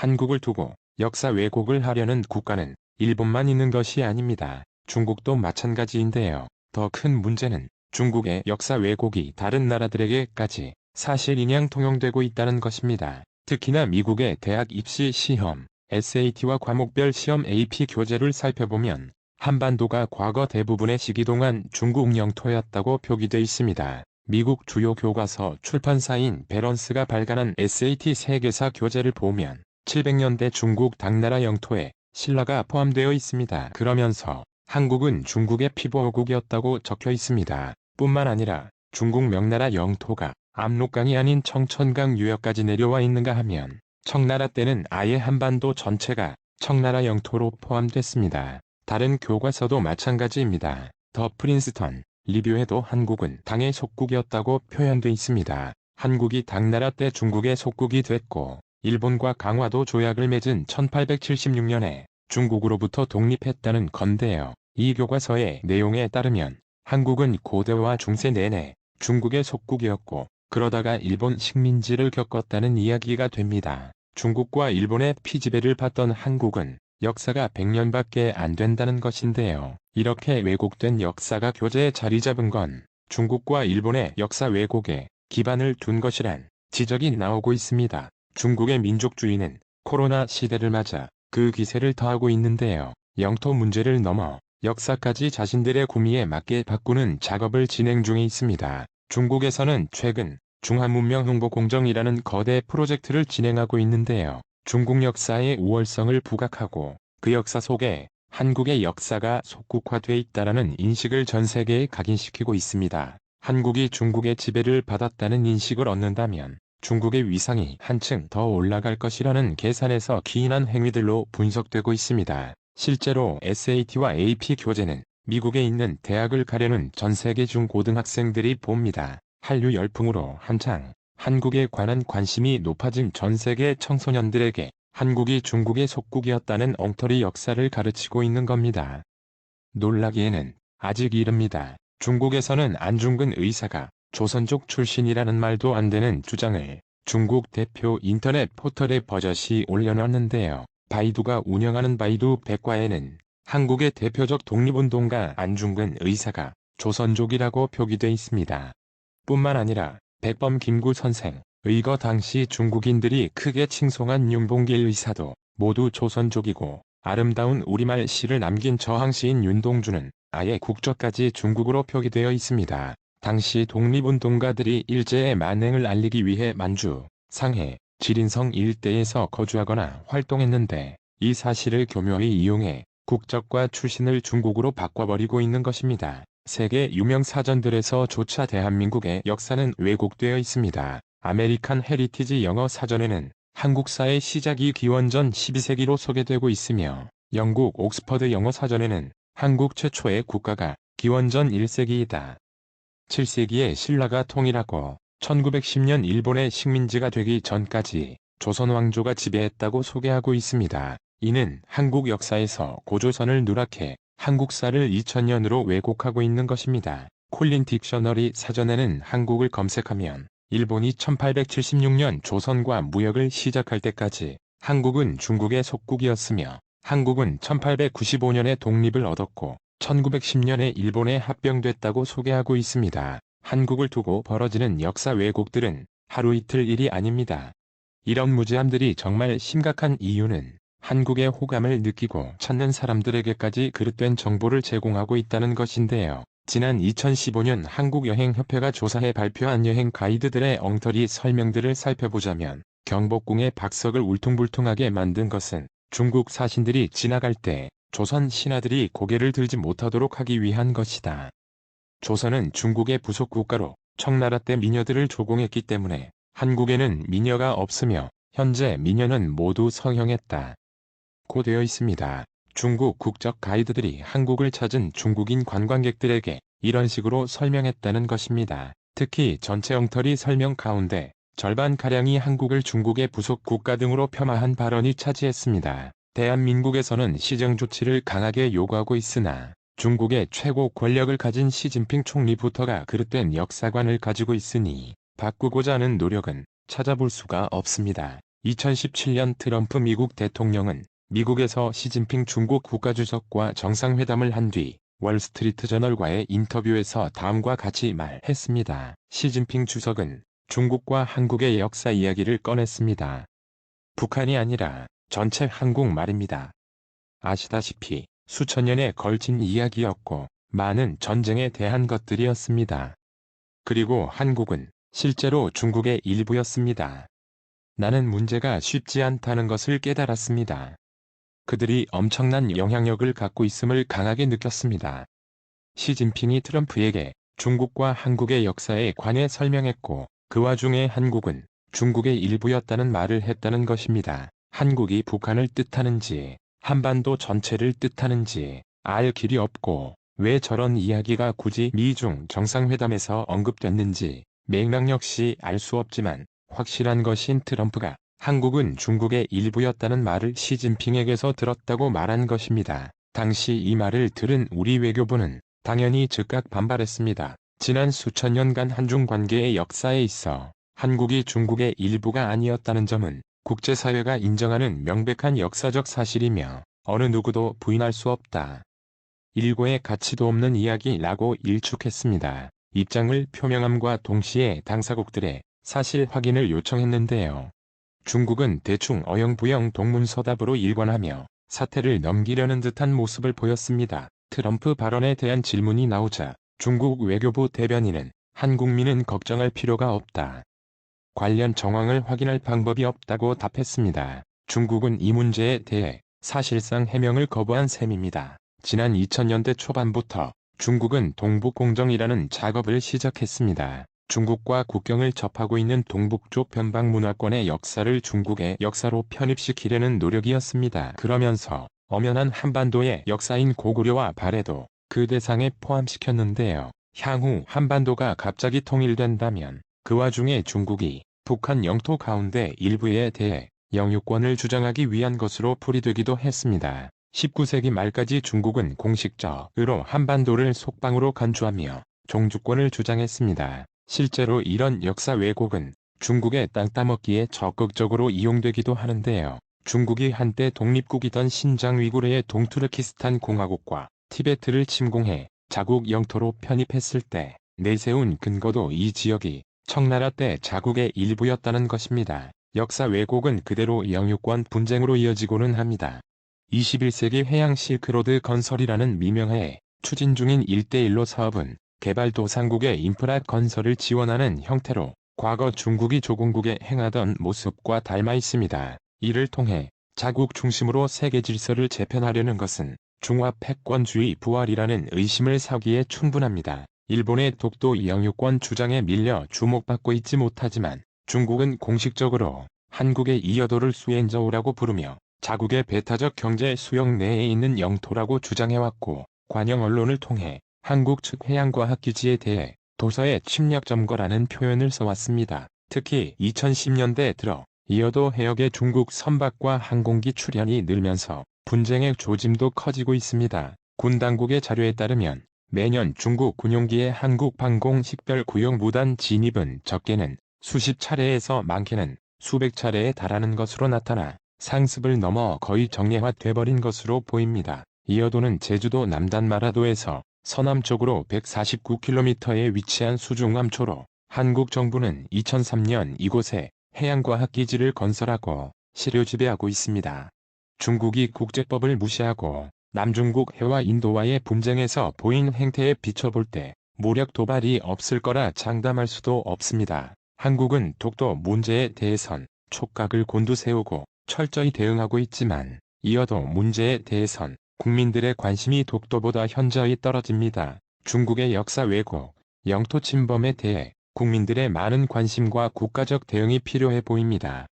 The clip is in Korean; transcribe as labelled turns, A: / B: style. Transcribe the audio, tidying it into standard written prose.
A: 한국을 두고 역사 왜곡을 하려는 국가는 일본만 있는 것이 아닙니다. 중국도 마찬가지인데요. 더 큰 문제는 중국의 역사 왜곡이 다른 나라들에게까지 사실인양 통용되고 있다는 것입니다. 특히나 미국의 대학 입시 시험, SAT와 과목별 시험 AP 교재를 살펴보면 한반도가 과거 대부분의 시기 동안 중국 영토였다고 표기되어 있습니다. 미국 주요 교과서 출판사인 배런스가 발간한 SAT 세계사 교재를 보면 700년대 중국 당나라 영토에 신라가 포함되어 있습니다. 그러면서 한국은 중국의 피보국이었다고 적혀 있습니다. 뿐만 아니라 중국 명나라 영토가 압록강이 아닌 청천강 유역까지 내려와 있는가 하면 청나라 때는 아예 한반도 전체가 청나라 영토로 포함됐습니다. 다른 교과서도 마찬가지입니다. 더 프린스턴 리뷰에도 한국은 당의 속국이었다고 표현돼 있습니다. 한국이 당나라 때 중국의 속국이 됐고 일본과 강화도 조약을 맺은 1876년에 중국으로부터 독립했다는 건데요. 이 교과서의 내용에 따르면 한국은 고대와 중세 내내 중국의 속국이었고 그러다가 일본 식민지를 겪었다는 이야기가 됩니다. 중국과 일본의 피지배를 받던 한국은 역사가 100년밖에 안 된다는 것인데요. 이렇게 왜곡된 역사가 교재에 자리 잡은 건 중국과 일본의 역사 왜곡에 기반을 둔 것이란 지적이 나오고 있습니다. 중국의 민족주의는 코로나 시대를 맞아 그 기세를 더하고 있는데요. 영토 문제를 넘어 역사까지 자신들의 구미에 맞게 바꾸는 작업을 진행 중에 있습니다. 중국에서는 최근 중화문명홍보공정이라는 거대 프로젝트를 진행하고 있는데요. 중국 역사의 우월성을 부각하고 그 역사 속에 한국의 역사가 속국화돼 있다라는 인식을 전 세계에 각인시키고 있습니다. 한국이 중국의 지배를 받았다는 인식을 얻는다면 중국의 위상이 한층 더 올라갈 것이라는 계산에서 기인한 행위들로 분석되고 있습니다. 실제로 SAT와 AP 교재는 미국에 있는 대학을 가려는 전 세계 중고등학생들이 봅니다. 한류 열풍으로 한창 한국에 관한 관심이 높아진 전 세계 청소년들에게 한국이 중국의 속국이었다는 엉터리 역사를 가르치고 있는 겁니다. 놀라기에는 아직 이릅니다. 중국에서는 안중근 의사가 조선족 출신이라는 말도 안 되는 주장을 중국 대표 인터넷 포털에 버젓이 올려놨는데요. 바이두가 운영하는 바이두 백과에는 한국의 대표적 독립운동가 안중근 의사가 조선족이라고 표기돼 있습니다. 뿐만 아니라 백범 김구 선생, 의거 당시 중국인들이 크게 칭송한 윤봉길 의사도 모두 조선족이고 아름다운 우리말 시를 남긴 저항시인 윤동주는 아예 국적까지 중국으로 표기되어 있습니다. 당시 독립운동가들이 일제의 만행을 알리기 위해 만주, 상해, 지린성 일대에서 거주하거나 활동했는데 이 사실을 교묘히 이용해 국적과 출신을 중국으로 바꿔버리고 있는 것입니다. 세계 유명 사전들에서조차 대한민국의 역사는 왜곡되어 있습니다. 아메리칸 헤리티지 영어 사전에는 한국사의 시작이 기원전 12세기로 소개되고 있으며 영국 옥스퍼드 영어 사전에는 한국 최초의 국가가 기원전 1세기이다. 7세기에 신라가 통일하고 1910년 일본의 식민지가 되기 전까지 조선 왕조가 지배했다고 소개하고 있습니다. 이는 한국 역사에서 고조선을 누락해 한국사를 2000년으로 왜곡하고 있는 것입니다. 콜린 딕셔너리 사전에는 한국을 검색하면 일본이 1876년 조선과 무역을 시작할 때까지 한국은 중국의 속국이었으며 한국은 1895년에 독립을 얻었고 1910년에 일본에 합병됐다고 소개하고 있습니다. 한국을 두고 벌어지는 역사 왜곡들은 하루 이틀 일이 아닙니다. 이런 무지함들이 정말 심각한 이유는 한국의 호감을 느끼고 찾는 사람들에게까지 그릇된 정보를 제공하고 있다는 것인데요. 지난 2015년 한국여행협회가 조사해 발표한 여행 가이드들의 엉터리 설명들을 살펴보자면 경복궁의 박석을 울퉁불퉁하게 만든 것은 중국 사신들이 지나갈 때 조선 신하들이 고개를 들지 못하도록 하기 위한 것이다. 조선은 중국의 부속 국가로 청나라 때 미녀들을 조공했기 때문에 한국에는 미녀가 없으며 현재 미녀는 모두 성형했다. 고 되어 있습니다. 중국 국적 가이드들이 한국을 찾은 중국인 관광객들에게 이런 식으로 설명했다는 것입니다. 특히 전체 엉터리 설명 가운데 절반가량이 한국을 중국의 부속 국가 등으로 폄하한 발언이 차지했습니다. 대한민국에서는 시정 조치를 강하게 요구하고 있으나 중국의 최고 권력을 가진 시진핑 총리부터가 그릇된 역사관을 가지고 있으니 바꾸고자 하는 노력은 찾아볼 수가 없습니다. 2017년 트럼프 미국 대통령은 미국에서 시진핑 중국 국가주석과 정상회담을 한 뒤 월스트리트 저널과의 인터뷰에서 다음과 같이 말했습니다. 시진핑 주석은 중국과 한국의 역사 이야기를 꺼냈습니다. 북한이 아니라 전체 한국 말입니다. 아시다시피 수천 년에 걸친 이야기였고 많은 전쟁에 대한 것들이었습니다. 그리고 한국은 실제로 중국의 일부였습니다. 나는 문제가 쉽지 않다는 것을 깨달았습니다. 그들이 엄청난 영향력을 갖고 있음을 강하게 느꼈습니다. 시진핑이 트럼프에게 중국과 한국의 역사에 관해 설명했고 그 와중에 한국은 중국의 일부였다는 말을 했다는 것입니다. 한국이 북한을 뜻하는지 한반도 전체를 뜻하는지 알 길이 없고 왜 저런 이야기가 굳이 미중 정상회담에서 언급됐는지 맥락 역시 알 수 없지만 확실한 것인 트럼프가 한국은 중국의 일부였다는 말을 시진핑에게서 들었다고 말한 것입니다. 당시 이 말을 들은 우리 외교부는 당연히 즉각 반발했습니다. 지난 수천 년간 한중 관계의 역사에 있어 한국이 중국의 일부가 아니었다는 점은 국제사회가 인정하는 명백한 역사적 사실이며 어느 누구도 부인할 수 없다. 일고의 가치도 없는 이야기라고 일축했습니다. 입장을 표명함과 동시에 당사국들의 사실 확인을 요청했는데요. 중국은 대충 어영부영 동문서답으로 일관하며 사태를 넘기려는 듯한 모습을 보였습니다. 트럼프 발언에 대한 질문이 나오자 중국 외교부 대변인은 한국민은 걱정할 필요가 없다. 관련 정황을 확인할 방법이 없다고 답했습니다. 중국은 이 문제에 대해 사실상 해명을 거부한 셈입니다. 지난 2000년대 초반부터 중국은 동북공정이라는 작업을 시작했습니다. 중국과 국경을 접하고 있는 동북쪽 변방 문화권의 역사를 중국의 역사로 편입시키려는 노력이었습니다. 그러면서 엄연한 한반도의 역사인 고구려와 발해도 그 대상에 포함시켰는데요. 향후 한반도가 갑자기 통일된다면 그 와중에 중국이 북한 영토 가운데 일부에 대해 영유권을 주장하기 위한 것으로 풀이되기도 했습니다. 19세기 말까지 중국은 공식적으로 한반도를 속방으로 간주하며 종주권을 주장했습니다. 실제로 이런 역사 왜곡은 중국의 땅 따먹기에 적극적으로 이용되기도 하는데요. 중국이 한때 독립국이던 신장 위구르의 동투르키스탄 공화국과 티베트를 침공해 자국 영토로 편입했을 때 내세운 근거도 이 지역이 청나라 때 자국의 일부였다는 것입니다. 역사 왜곡은 그대로 영유권 분쟁으로 이어지고는 합니다. 21세기 해양 실크로드 건설이라는 미명하에 추진 중인 1대1로 사업은 개발도상국의 인프라 건설을 지원하는 형태로 과거 중국이 조공국에 행하던 모습과 닮아 있습니다. 이를 통해 자국 중심으로 세계 질서를 재편하려는 것은 중화 패권주의 부활이라는 의심을 사기에 충분합니다. 일본의 독도 영유권 주장에 밀려 주목받고 있지 못하지만 중국은 공식적으로 한국의 이여도를 수행저우라고 부르며 자국의 배타적 경제 수용 내에 있는 영토라고 주장해왔고 관영 언론을 통해 한국 측 해양과학 기지에 대해 도서의 침략 점거라는 표현을 써왔습니다. 특히 2010년대 들어 이여도 해역의 중국 선박과 항공기 출현이 늘면서 분쟁의 조짐도 커지고 있습니다. 군 당국의 자료에 따르면 매년 중국 군용기의 한국 방공 식별 구역 무단 진입은 적게는 수십 차례에서 많게는 수백 차례에 달하는 것으로 나타나 상습을 넘어 거의 정례화돼버린 것으로 보입니다. 이여도는 제주도 남단 마라도에서 서남쪽으로 149km에 위치한 수중함초로 한국 정부는 2003년 이곳에 해양과학기지를 건설하고 시료 지배하고 있습니다. 중국이 국제법을 무시하고 남중국 해와 인도와의 분쟁에서 보인 행태에 비춰볼 때 무력 도발이 없을 거라 장담할 수도 없습니다. 한국은 독도 문제에 대해선 촉각을 곤두세우고 철저히 대응하고 있지만 이여도 문제에 대해선 국민들의 관심이 독도보다 현저히 떨어집니다. 중국의 역사 왜곡, 영토 침범에 대해 국민들의 많은 관심과 국가적 대응이 필요해 보입니다.